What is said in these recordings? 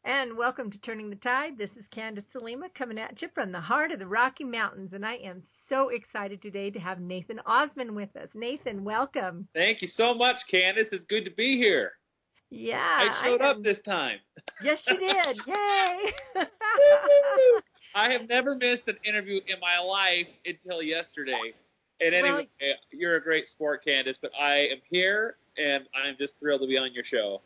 And welcome to Turning the Tide. This is Candace Salima coming at you from the heart of the Rocky Mountains. And I am so excited today to have Nathan Osmond with us. Nathan, welcome. Thank you so much, Candace. It's good to be here. Yeah. I showed up this time. Yes, you did. Yay. I have never missed an interview in my life until yesterday. And anyway, you're a great sport, Candace, but I am here, and I'm just thrilled to be on your show.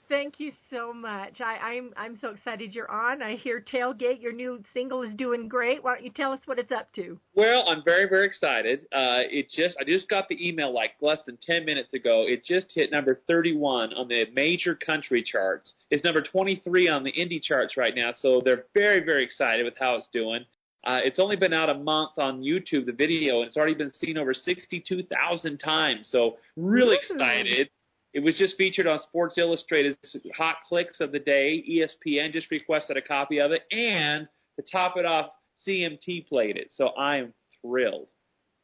Thank you so much. I'm so excited you're on. I hear Tailgate, your new single, is doing great. Why don't you tell us what it's up to? Well, I'm very, very excited. I just got the email like less than 10 minutes ago. It just hit number 31 on the major country charts. It's number 23 on the indie charts right now, so they're very, very excited with how it's doing. It's only been out a month on YouTube, the video, and it's already been seen over 62,000 times, so really excited. It was just featured on Sports Illustrated's Hot Clicks of the day. ESPN just requested a copy of it, and to top it off, CMT played it, so I am thrilled.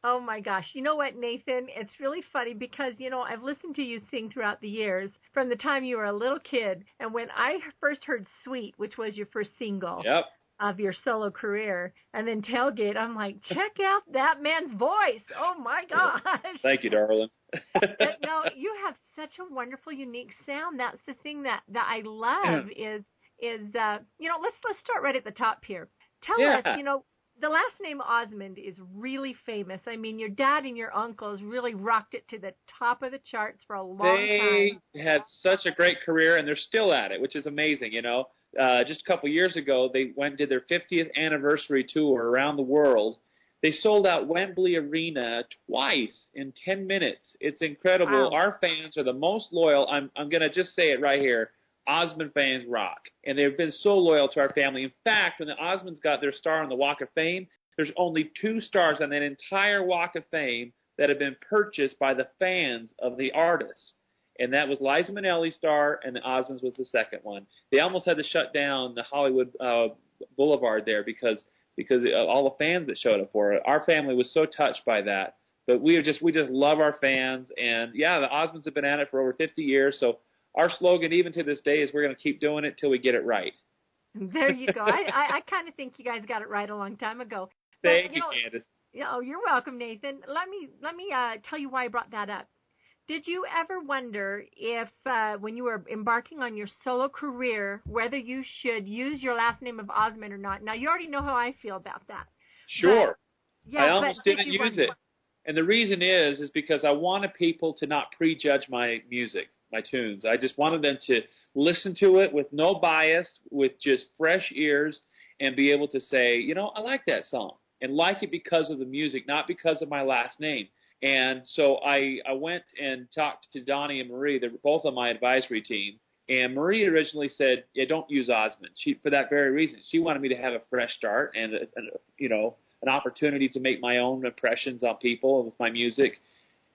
Oh, my gosh. You know what, Nathan? It's really funny because, I've listened to you sing throughout the years from the time you were a little kid, and when I first heard Sweet, which was your first single. Yep. Of your solo career, and then Tailgate, I'm like, check out that man's voice. Oh, my gosh. Thank you, darling. But no, you have such a wonderful, unique sound. That's the thing that I love is let's start right at the top here. Tell us, the last name Osmond is really famous. I mean, your dad and your uncles really rocked it to the top of the charts for a long time. They had such a great career, and they're still at it, which is amazing, Just a couple years ago, they went and did their 50th anniversary tour around the world. They sold out Wembley Arena twice in 10 minutes. It's incredible. Wow. Our fans are the most loyal. I'm going to just say it right here. Osmond fans rock. And they've been so loyal to our family. In fact, when the Osmonds got their star on the Walk of Fame, there's only 2 stars on that entire Walk of Fame that have been purchased by the fans of the artist. And that was Liza Minnelli's star, and the Osmonds was the second one. They almost had to shut down the Hollywood Boulevard there because of all the fans that showed up for it. Our family was so touched by that. But we just love our fans. And, yeah, the Osmonds have been at it for over 50 years. So our slogan, even to this day, is we're going to keep doing it till we get it right. There you go. I kind of think you guys got it right a long time ago. Thank you, Candace. Oh, you're welcome, Nathan. Let me tell you why I brought that up. Did you ever wonder if, when you were embarking on your solo career, whether you should use your last name of Osmond or not? Now, you already know how I feel about that. Sure. But, I almost didn't use it. And the reason is because I wanted people to not prejudge my music, my tunes. I just wanted them to listen to it with no bias, with just fresh ears, and be able to say, I like that song, and like it because of the music, not because of my last name. And so I went and talked to Donnie and Marie. They're both on my advisory team. And Marie originally said, yeah, don't use Osmond. For that very reason. She wanted me to have a fresh start and, an opportunity to make my own impressions on people with my music.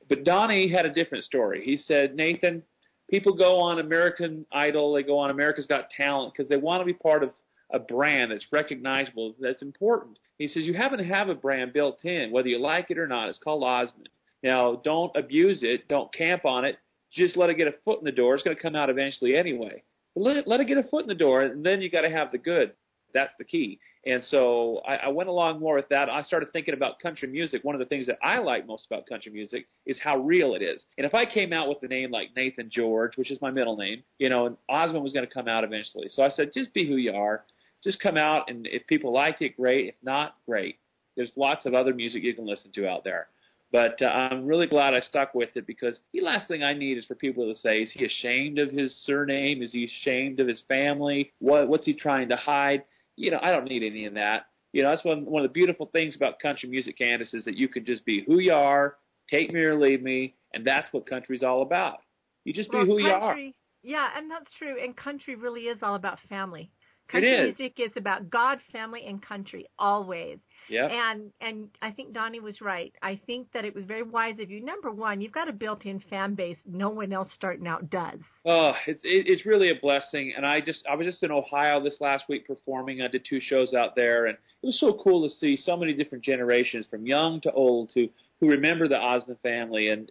But Donnie had a different story. He said, Nathan, people go on American Idol, they go on America's Got Talent because they want to be part of a brand that's recognizable, that's important. He says, you happen to have a brand built in, whether you like it or not. It's called Osmond. Now, don't abuse it. Don't camp on it. Just let it get a foot in the door. It's going to come out eventually anyway. But let it get a foot in the door, and then you got to have the goods. That's the key. And so I went along more with that. I started thinking about country music. One of the things that I like most about country music is how real it is. And if I came out with a name like Nathan George, which is my middle name, and Osmond was going to come out eventually. So I said, just be who you are. Just come out, and if people like it, great. If not, great. There's lots of other music you can listen to out there. But I'm really glad I stuck with it because the last thing I need is for people to say, is he ashamed of his surname? Is he ashamed of his family? What's he trying to hide? I don't need any of that. That's one of the beautiful things about country music, Candace, is that you can just be who you are, take me or leave me, and that's what country's all about. You just be who you are. Yeah, and that's true. And country really is all about family. Country music is about God, family, and country, always. Yeah. And I think Donnie was right. I think that it was very wise of you. Number one, you've got a built-in fan base no one else starting out does. Oh, it's really a blessing. And I was just in Ohio this last week performing. I did 2 shows out there, and it was so cool to see so many different generations, from young to old, who remember the Osmond family. And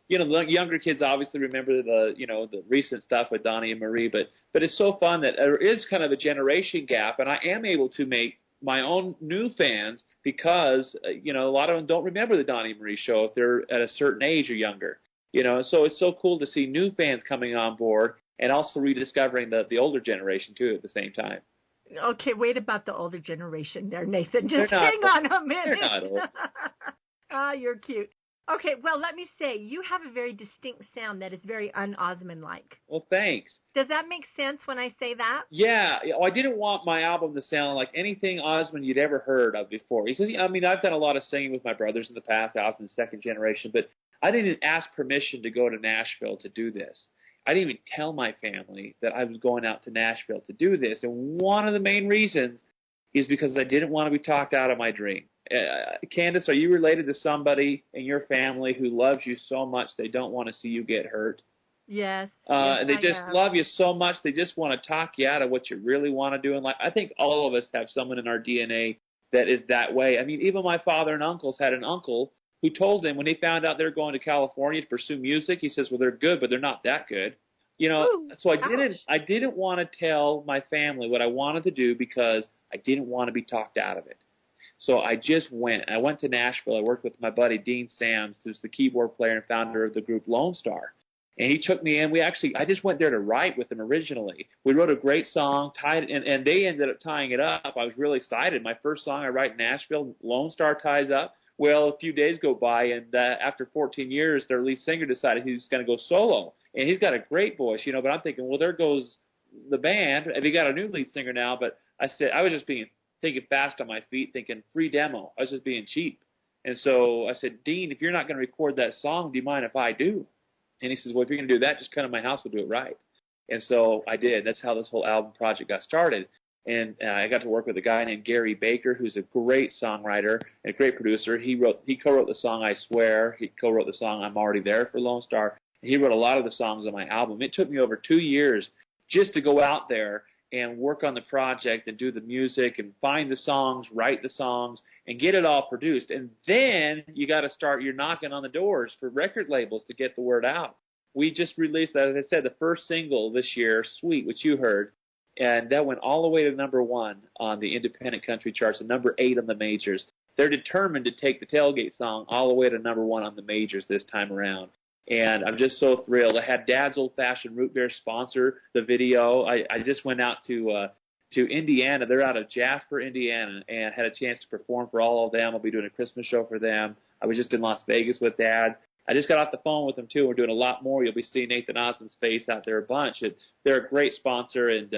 you know, the younger kids obviously remember the recent stuff with Donnie and Marie. But it's so fun that there is kind of a generation gap, and I am able to make my own new fans because a lot of them don't remember the Donnie and Marie show if they're at a certain age or younger. So it's so cool to see new fans coming on board and also rediscovering the older generation too at the same time. Okay, wait about the older generation there, Nathan. Just hang on a minute. They're not old. Ah, you're cute. Okay, well, let me say, you have a very distinct sound that is very un-Osmond-like. Well, thanks. Does that make sense when I say that? Yeah. I didn't want my album to sound like anything Osmond you'd ever heard of before. Because, I've done a lot of singing with my brothers in the past, Osmond's second generation, but I didn't ask permission to go to Nashville to do this. I didn't even tell my family that I was going out to Nashville to do this. And one of the main reasons is because I didn't want to be talked out of my dream. Candace, are you related to somebody in your family who loves you so much they don't want to see you get hurt? Yes. They just love you so much they just want to talk you out of what you really want to do in life. I think all of us have someone in our DNA that is that way. I mean, even my father and uncles had an uncle who told him when they found out they were going to California to pursue music, he says, well, they're good, but they're not that good. Ooh, So I didn't want to tell my family what I wanted to do because I didn't want to be talked out of it. So I just went. I went to Nashville. I worked with my buddy Dean Sams, who's the keyboard player and founder of the group Lone Star. And he took me in. I just went there to write with him originally. We wrote a great song, tied, and they ended up tying it up. I was really excited. My first song I write in Nashville, Lone Star, ties up. Well, a few days go by, and after 14 years, their lead singer decided he was going to go solo. And he's got a great voice, but I'm thinking, well, there goes the band. And they got a new lead singer now, but I was just thinking fast on my feet, thinking free demo. I was just being cheap. And so I said, Dean, if you're not going to record that song, do you mind if I do? And he says, well, if you're going to do that, just come to my house. We'll do it right. And so I did. That's how this whole album project got started. And I got to work with a guy named Gary Baker, who's a great songwriter and a great producer. He co-wrote the song I Swear. He co-wrote the song I'm Already There for Lone Star. And he wrote a lot of the songs on my album. It took me over 2 years just to go out there and work on the project and do the music and find the songs, write the songs, and get it all produced. And then you got to start, you're knocking on the doors for record labels to get the word out. We just released, as I said, the first single this year, Sweet, which you heard, and that went all the way to #1 on the independent country charts and #8 on the majors. They're determined to take the Tailgate Song all the way to #1 on the majors this time around. And I'm just so thrilled. I had Dad's Old Fashioned Root Beer sponsor the video. I just went out to Indiana. They're out of Jasper, Indiana, and had a chance to perform for all of them. I'll be doing a Christmas show for them. I was just in Las Vegas with Dad. I just got off the phone with them, too. We're doing a lot more. You'll be seeing Nathan Osmond's face out there a bunch. They're a great sponsor, and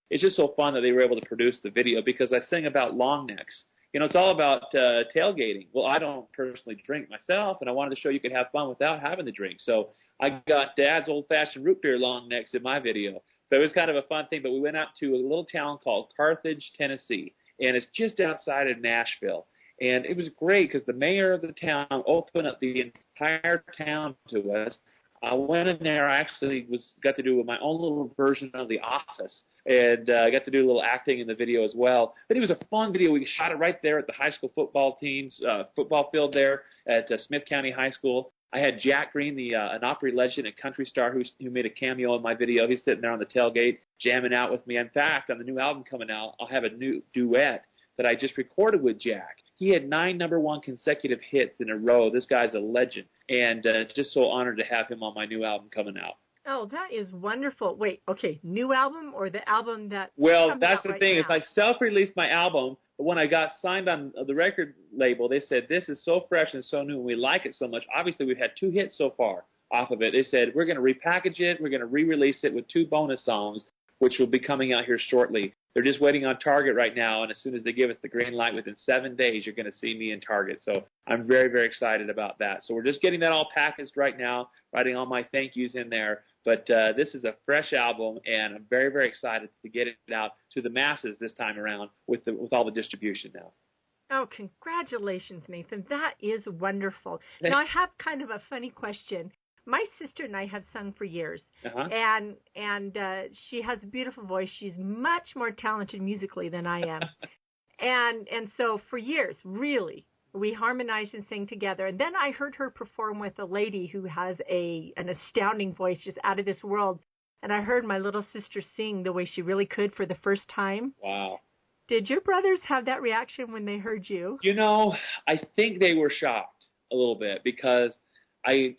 it's just so fun that they were able to produce the video because I sing about long necks. It's all about tailgating. Well, I don't personally drink myself, and I wanted to show you could have fun without having the drink. So I got Dad's old-fashioned root beer long necks in my video. So it was kind of a fun thing, but we went out to a little town called Carthage, Tennessee, and it's just outside of Nashville. And it was great because the mayor of the town opened up the entire town to us. I went in there. I actually got to do my own little version of The Office, and I got to do a little acting in the video as well. But it was a fun video. We shot it right there at the high school football team's football field there at Smith County High School. I had Jack Green, an Opry legend and country star who made a cameo in my video. He's sitting there on the tailgate jamming out with me. In fact, on the new album coming out, I'll have a new duet that I just recorded with Jack. He had 9 #1 consecutive hits in a row. This guy's a legend, and just so honored to have him on my new album coming out. Oh, that is wonderful. Wait, okay, new album or the album that? Well, that's the right thing now? is I self-released my album, but when I got signed on the record label, they said, this is so fresh and so new, and we like it so much. Obviously, we've had 2 hits so far off of it. They said, we're going to repackage it. We're going to re-release it with 2 bonus songs, which will be coming out here shortly. They're just waiting on Target right now, and as soon as they give us the green light, within 7 days, you're going to see me in Target. So I'm very, very excited about that. So we're just getting that all packaged right now, writing all my thank yous in there. But this is a fresh album, and I'm very, very excited to get it out to the masses this time around with all the distribution now. Oh, congratulations, Nathan. That is wonderful. Now, I have kind of a funny question. My sister and I have sung for years, and she has a beautiful voice. She's much more talented musically than I am, and so for years, really, we harmonized and sang together. And then I heard her perform with a lady who has an astounding voice, just out of this world. And I heard my little sister sing the way she really could for the first time. Wow. Did your brothers have that reaction when they heard you? You know, I think they were shocked a little bit because I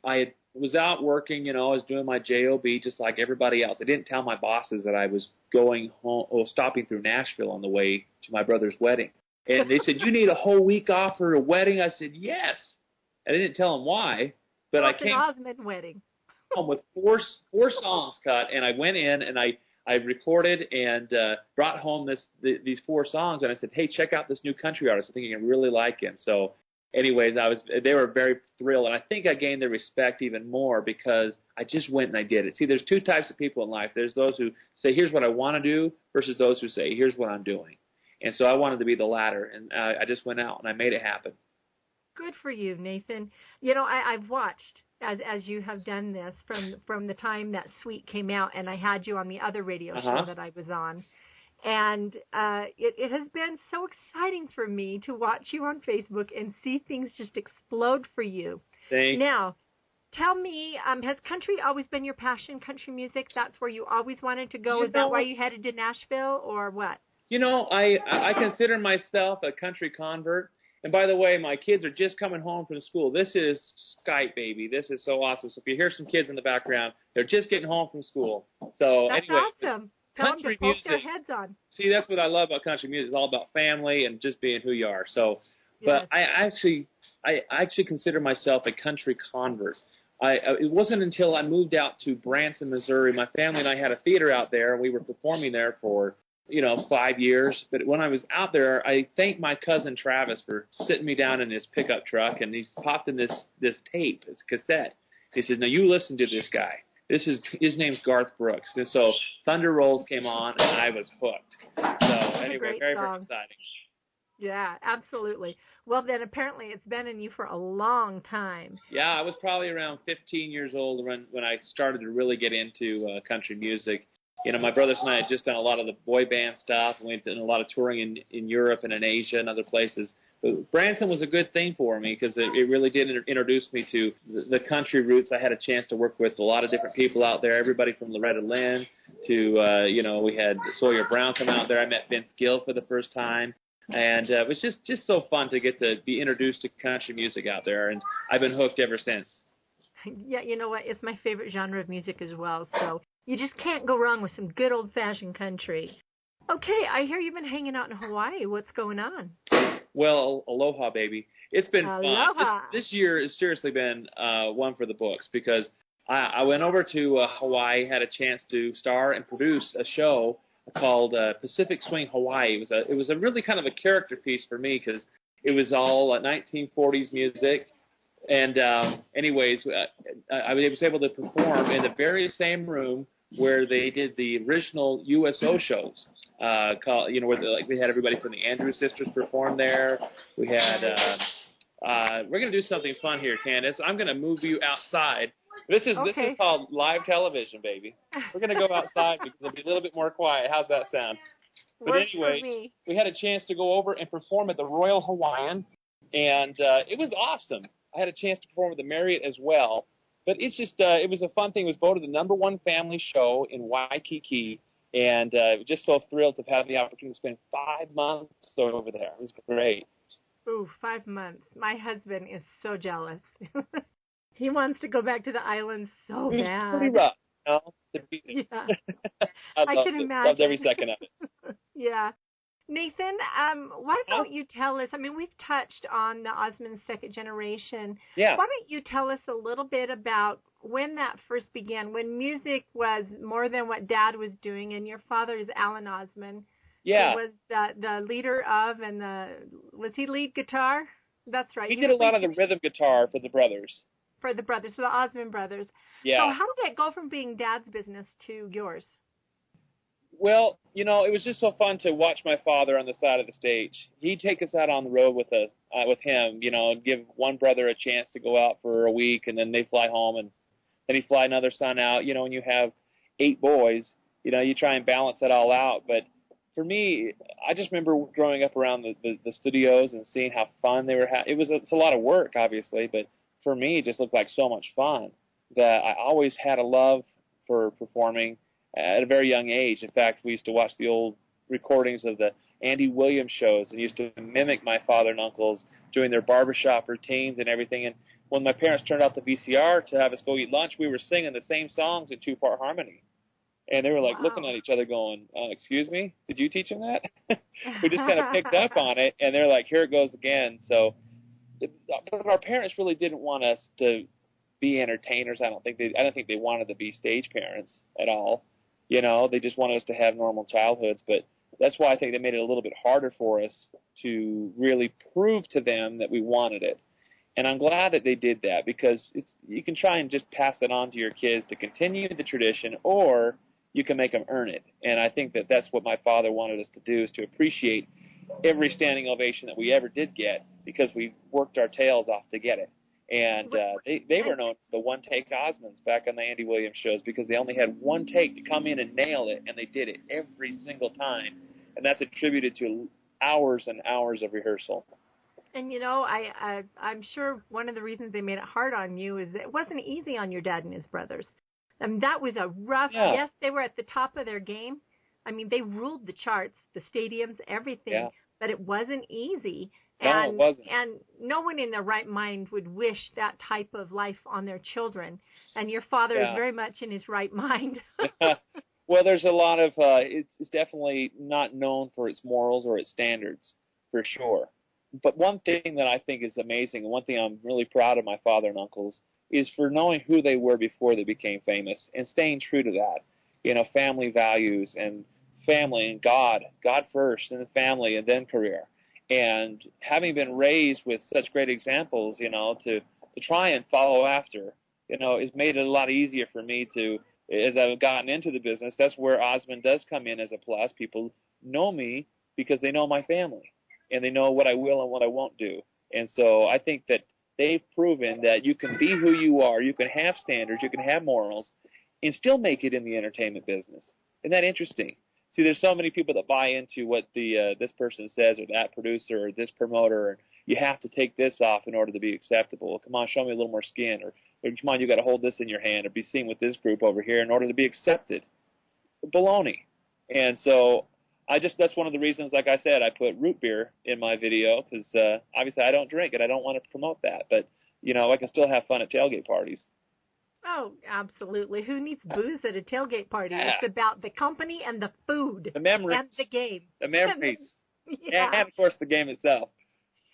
was out working, you know, I was doing my job just like everybody else. I didn't tell my bosses that I was going home or stopping through Nashville on the way to my brother's wedding. And they said, "You need a whole week off for a wedding?" I said, "Yes." I didn't tell them why, but I came an Osmond wedding. home with four songs cut, and I went in and I recorded and brought home these 4 songs, and I said, "Hey, check out this new country artist. I think you're going to really like him." So anyways, they were very thrilled, and I think I gained their respect even more because I just went and I did it. See, there's 2 types of people in life. There's those who say, "Here's what I want to do," versus those who say, "Here's what I'm doing." And so I wanted to be the latter, and I just went out and I made it happen. Good for you, Nathan. You know, I've watched as you have done this from the time that Sweet came out, and I had you on the other radio show that I was on. And it has been so exciting for me to watch you on Facebook and see things just explode for you. Thanks. Now, tell me, has country always been your passion, country music? That's where you always wanted to go? Is that why you headed to Nashville, or what? You know, I consider myself a country convert. And by the way, my kids are just coming home from school. This is Skype, baby. This is so awesome. So if you hear some kids in the background, they're just getting home from school. So that's anyway, awesome. Tell them to poke their heads on. See, that's what I love about country music. It's all about family and just being who you are. So, yes. But I actually consider myself a country convert. It wasn't until I moved out to Branson, Missouri. My family and I had a theater out there, and we were performing there for 5 years. But when I was out there, I thanked my cousin Travis for sitting me down in his pickup truck, and he's popped in this tape, this cassette. He says, "Now you listen to this guy. His name's Garth Brooks." And so Thunder Rolls came on, and I was hooked. So anyway, very, very exciting. Yeah, absolutely. Well, then apparently it's been in you for a long time. Yeah, I was probably around 15 years old when I started to really get into country music. My brothers and I had just done a lot of the boy band stuff, and we've done a lot of touring in Europe and in Asia and other places. But Branson was a good thing for me because it really did introduce me to the country roots. I had a chance to work with a lot of different people out there, everybody from Loretta Lynn to, we had Sawyer Brown come out there. I met Vince Gill for the first time. And it was just so fun to get to be introduced to country music out there, and I've been hooked ever since. Yeah, you know what? It's my favorite genre of music as well, so you just can't go wrong with some good old-fashioned country. Okay, I hear you've been hanging out in Hawaii. What's going on? Well, aloha, baby. It's been aloha. Fun. This year has seriously been one for the books because I went over to Hawaii, had a chance to star and produce a show called Pacific Swing Hawaii. It was a really kind of a character piece for me because it was all 1940s music. And anyways, I was able to perform in the very same room where they did the original USO shows. Where we had everybody from the Andrews Sisters perform there. We had we're going to do something fun here, Candace. I'm going to move you outside. This is called live television, baby. We're going to go outside because it'll be a little bit more quiet. How's that sound? But anyways, we had a chance to go over and perform at the Royal Hawaiian, and it was awesome. I had a chance to perform at the Marriott as well. But it's just, it was a fun thing. It was voted the #1 family show in Waikiki, and just so thrilled to have the opportunity to spend 5 months over there. It was great. Ooh, 5 months. My husband is so jealous. He wants to go back to the islands so bad. It's pretty rough, Yeah. I can imagine. Loved every second of it. Yeah. Nathan, why don't you tell us, we've touched on the Osmond second generation. Yeah. Why don't you tell us a little bit about when that first began, when music was more than what Dad was doing, and your father is Alan Osmond. Yeah. He was the leader of, was he lead guitar? That's right. He did a lot of the rhythm guitar for the brothers. For the brothers, for the Osmond brothers. Yeah. So how did that go from being Dad's business to yours? Well, It was just so fun to watch my father on the side of the stage. He'd take us out on the road with us, with him, and give one brother a chance to go out for a week, and then they'd fly home, and then he'd fly another son out. When you have 8 boys, you try and balance that all out. But for me, I just remember growing up around the studios and seeing how fun they were having. It's a lot of work, obviously, but for me, it just looked like so much fun that I always had a love for performing at a very young age. In fact, we used to watch the old recordings of the Andy Williams shows and used to mimic my father and uncles doing their barbershop routines and everything. And when my parents turned out the VCR to have us go eat lunch, we were singing the same songs in 2-part harmony. And they were like looking at each other going, excuse me, did you teach them that? We just kind of picked up on it, and they're like, here it goes again. So but our parents really didn't want us to be entertainers. I don't think they wanted to be stage parents at all. They just wanted us to have normal childhoods. But that's why I think they made it a little bit harder for us to really prove to them that we wanted it. And I'm glad that they did that, because you can try and just pass it on to your kids to continue the tradition, or you can make them earn it. And I think that that's what my father wanted us to do, is to appreciate every standing ovation that we ever did get, because we worked our tails off to get it. And they were known as the one-take Osmonds back on the Andy Williams shows, because they only had one take to come in and nail it, and they did it every single time. And that's attributed to hours and hours of rehearsal. And, I'm sure one of the reasons they made it hard on you is it wasn't easy on your dad and his brothers. That was a rough, yes, they were at the top of their game. I mean, they ruled the charts, the stadiums, everything, but it wasn't easy. No, it wasn't. And no one in their right mind would wish that type of life on their children. And your father is very much in his right mind. Well, there's a lot of, it's definitely not known for its morals or its standards, for sure. But one thing that I think is amazing, and one thing I'm really proud of my father and uncles, is for knowing who they were before they became famous and staying true to that. Family values and family and God first, and then family, and then career. And having been raised with such great examples, to try and follow after, has made it a lot easier for me to, as I've gotten into the business. That's where Osmond does come in as a plus. People know me because they know my family, and they know what I will and what I won't do. And so I think that they've proven that you can be who you are, you can have standards, you can have morals, and still make it in the entertainment business. Isn't that interesting? See, there's so many people that buy into what this person says, or that producer, or this promoter, and you have to take this off in order to be acceptable. Come on, show me a little more skin, or come on, you got to hold this in your hand, or be seen with this group over here in order to be accepted. Baloney. And so that's one of the reasons, like I said, I put root beer in my video, because obviously I don't drink, and I don't want to promote that. But, I can still have fun at tailgate parties. Oh, absolutely. Who needs booze at a tailgate party? Yeah. It's about the company and the food. The memories. And the game. The memories. And, of course, the game itself.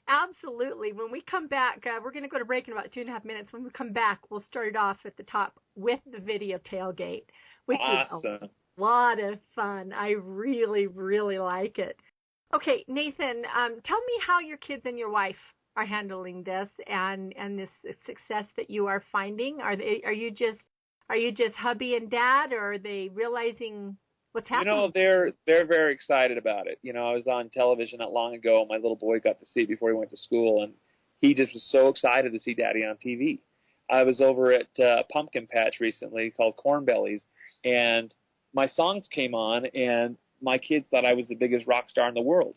Absolutely. When we come back, we're going to go to break in about 2.5 minutes. When we come back, we'll start it off at the top with the video tailgate, which is a lot of fun. I really, really like it. Okay, Nathan, tell me how your kids and your wife are handling this and this success that you are finding. Are you just hubby and dad, or are they realizing what's happening? They're very excited about it. I was on television not long ago. My little boy got to see it before he went to school, and he just was so excited to see Daddy on TV. I was over at a pumpkin patch recently called Corn Bellies, and my songs came on, and my kids thought I was the biggest rock star in the world,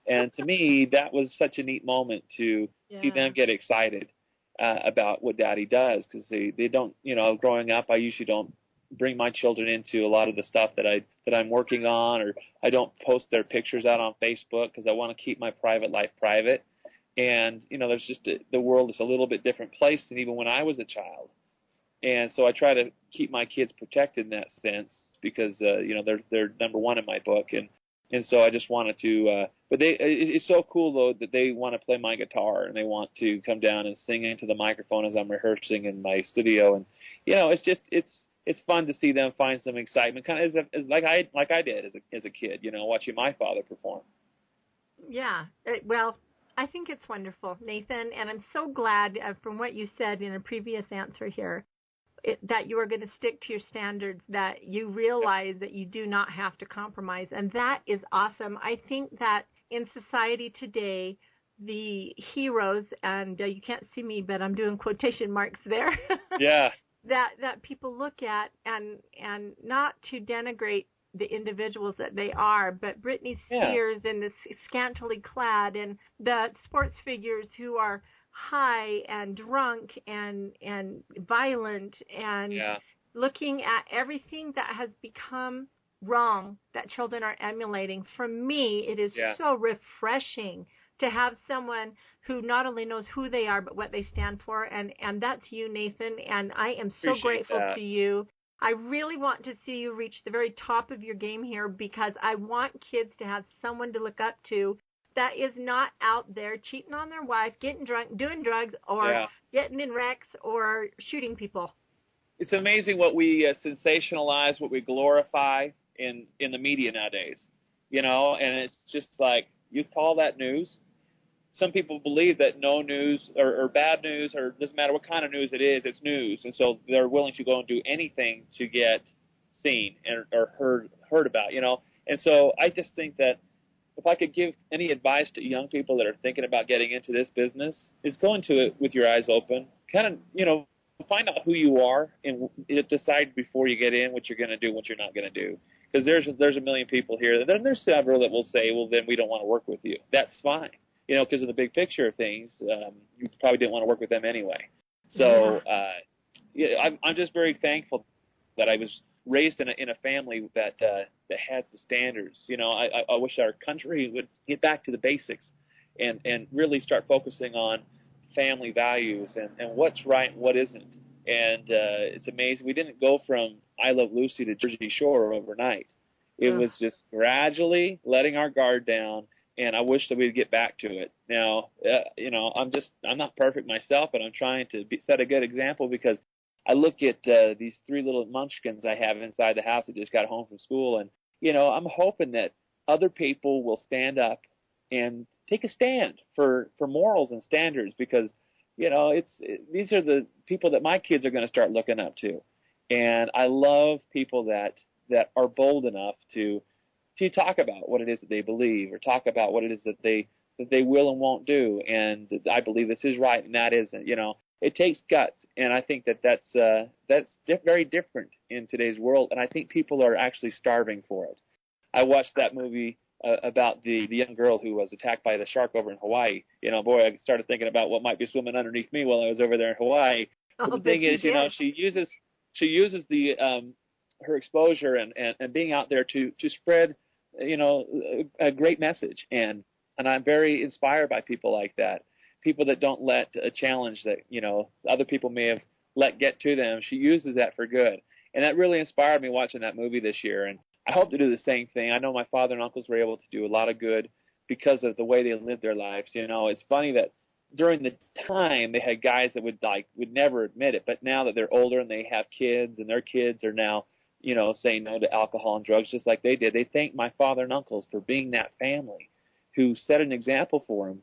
And to me, that was such a neat moment to see them get excited about what Daddy does, because they don't, growing up, I usually don't bring my children into a lot of the stuff that I'm working on, or I don't post their pictures out on Facebook because I want to keep my private life private. And, there's just the world is a little bit different place than even when I was a child. And so I try to keep my kids protected in that sense, because, they're number one in my book. And so I just wanted to, but it's so cool, though, that they want to play my guitar, and they want to come down and sing into the microphone as I'm rehearsing in my studio. And, it's fun to see them find some excitement, kind of like I did as a kid, watching my father perform. Yeah. Well, I think it's wonderful, Nathan, and I'm so glad from what you said in a previous answer here. that you are going to stick to your standards, that you realize that you do not have to compromise. And that is awesome. I think that in society today, the heroes, and you can't see me, but I'm doing quotation marks there. Yeah. that people look at, and not to denigrate the individuals that they are, but Britney Spears and the scantily clad, and the sports figures who are high and drunk and violent, and looking at everything that has become wrong that children are emulating. For me, it is so refreshing to have someone who not only knows who they are but what they stand for, and that's you, Nathan, and I am so grateful to you. I really want to see you reach the very top of your game here, because I want kids to have someone to look up to that is not out there cheating on their wife, getting drunk, doing drugs, or getting in wrecks, or shooting people. It's amazing what we sensationalize, what we glorify in the media nowadays, you know, and it's just like, you call that news? Some people believe that no news or bad news, or doesn't matter what kind of news it is, it's news. And so they're willing to go and do anything to get seen or heard about, you know. And so I just think that if I could give any advice to young people that are thinking about getting into this business, is go into it with your eyes open. Kind of, you know, find out who you are and decide before you get in what you're going to do, what you're not going to do. Because there's a million people here. Then there's several that will say, well, then we don't want to work with you. That's fine. You know, because in the big picture of things, you probably didn't want to work with them anyway. So I'm just very thankful that I was raised in a family that had some standards. You know, I wish our country would get back to the basics and really start focusing on family values and what's right and what isn't. And it's amazing. We didn't go from I Love Lucy to Jersey Shore overnight. It was just gradually letting our guard down. And I wish that we'd get back to it. Now, you know, I'm not perfect myself, but I'm trying to set a good example, because I look at these three little munchkins I have inside the house that just got home from school, and, you know, I'm hoping that other people will stand up and take a stand for morals and standards, because, you know, these are the people that my kids are going to start looking up to. And I love people that are bold enough to talk about what it is that they believe, or talk about what it is that they will and won't do. And I believe this is right and that isn't. You know, it takes guts, and I think that's very different in today's world. And I think people are actually starving for it. I watched that movie about the young girl who was attacked by the shark over in Hawaii. You know, boy, I started thinking about what might be swimming underneath me while I was over there in Hawaii. But the thing is, you know, she uses the her exposure and being out there to spread, you know, a great message. And I'm very inspired by people like that, people that don't let a challenge that, you know, other people may have let get to them. She uses that for good. And that really inspired me watching that movie this year. And I hope to do the same thing. I know my father and uncles were able to do a lot of good because of the way they lived their lives. You know, it's funny that during the time they had guys that would never admit it, but now that they're older and they have kids, and their kids are now, you know, saying no to alcohol and drugs just like they did, they thank my father and uncles for being that family who set an example for them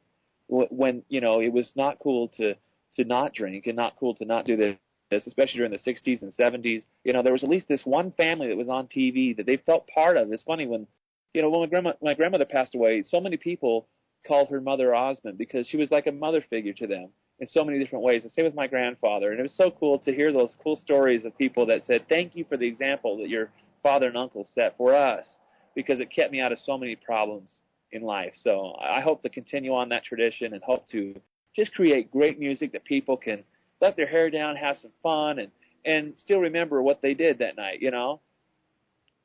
when, you know, it was not cool to not drink and not cool to not do this, especially during the 60s and 70s. You know, there was at least this one family that was on TV that they felt part of. It's funny when, you know, when my grandmother passed away, so many people called her Mother Osmond because she was like a mother figure to them in so many different ways. And same with my grandfather. And it was so cool to hear those cool stories of people that said, thank you for the example that your father and uncle set for us, because it kept me out of so many problems in life. So I hope to continue on that tradition and hope to just create great music that people can let their hair down, have some fun, and still remember what they did that night, you know?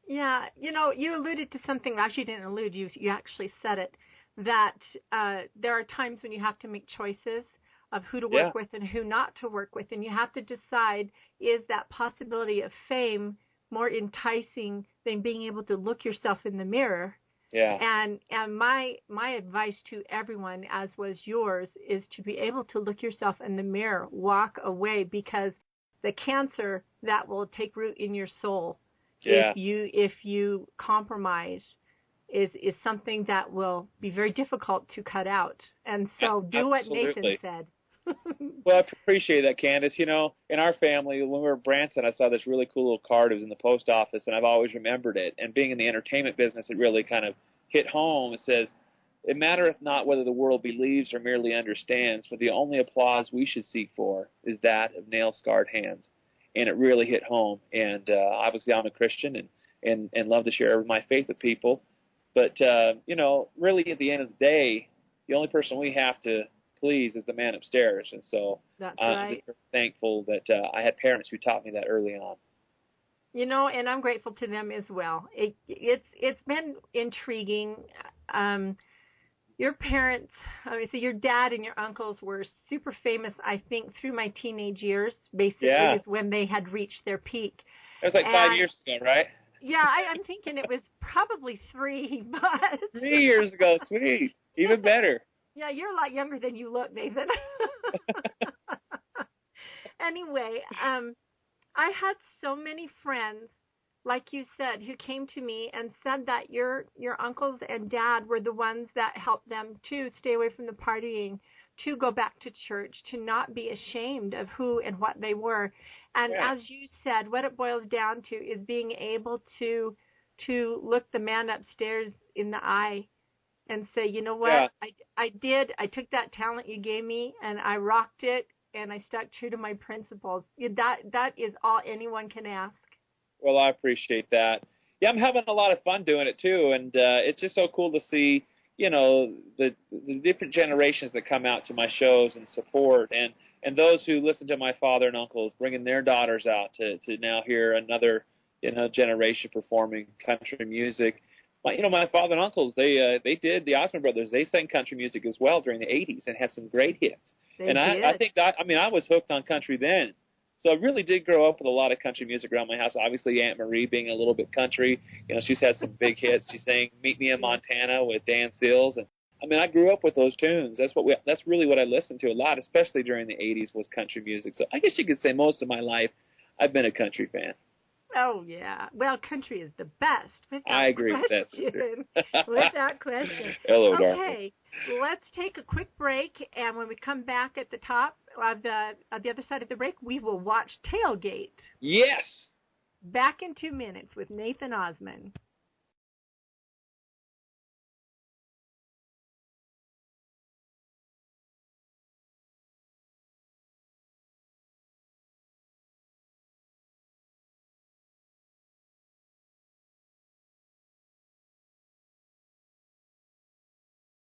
Yeah, you know, you alluded to something. Actually, you didn't allude. You actually said it, that there are times when you have to make choices of who to work with and who not to work with, and you have to decide, is that possibility of fame more enticing than being able to look yourself in the mirror? Yeah. And my advice to everyone, as was yours, is to be able to look yourself in the mirror, walk away, because the cancer that will take root in your soul if you compromise is something that will be very difficult to cut out. And so do what Nathan said. Well, I appreciate that, Candace. You know, in our family, when we were in Branson, I saw this really cool little card. It was in the post office, and I've always remembered it. And being in the entertainment business, it really kind of hit home. It says, "It mattereth not whether the world believes or merely understands, for the only applause we should seek for is that of nail-scarred hands." And it really hit home. And obviously, I'm a Christian and love to share my faith with people. But, you know, really at the end of the day, the only person we have to please is the man upstairs. And so I'm just thankful that I had parents who taught me that early on. You know, and I'm grateful to them as well. It's been intriguing. Your parents, so your dad and your uncles were super famous, I think, through my teenage years, basically, is when they had reached their peak. It was like 5 years ago, right? Yeah, I'm thinking it was probably 3, but... 3 years ago, sweet. Even better. Yeah, you're a lot younger than you look, Nathan. Anyway, I had so many friends, like you said, who came to me and said that your uncles and dad were the ones that helped them to stay away from the partying, to go back to church, to not be ashamed of who and what they were. And as you said, what it boils down to is being able to look the man upstairs in the eye and say, you know what, I took that talent you gave me and I rocked it and I stuck true to my principles. That is all anyone can ask. Well, I appreciate that. Yeah, I'm having a lot of fun doing it too, and it's just so cool to see, you know, the different generations that come out to my shows and support, and those who listen to my father and uncles bringing their daughters out to now hear another, you know, generation performing country music. My father and uncles, they did, the Osmond brothers, they sang country music as well during the 80s and had some great hits. I think that, I was hooked on country then. So I really did grow up with a lot of country music around my house. Obviously, Aunt Marie being a little bit country, you know, she's had some big hits. She sang "Meet Me in Montana" with Dan Seals, and I grew up with those tunes. That's really what I listened to a lot, especially during the '80s, was country music. So I guess you could say most of my life I've been a country fan. Oh yeah, well, country is the best. I agree with that, sister. Without question. Hello, okay, darling. Let's take a quick break, and when we come back at the top of the other side of the break, we will watch Tailgate. Yes. Back in 2 minutes with Nathan Osmond.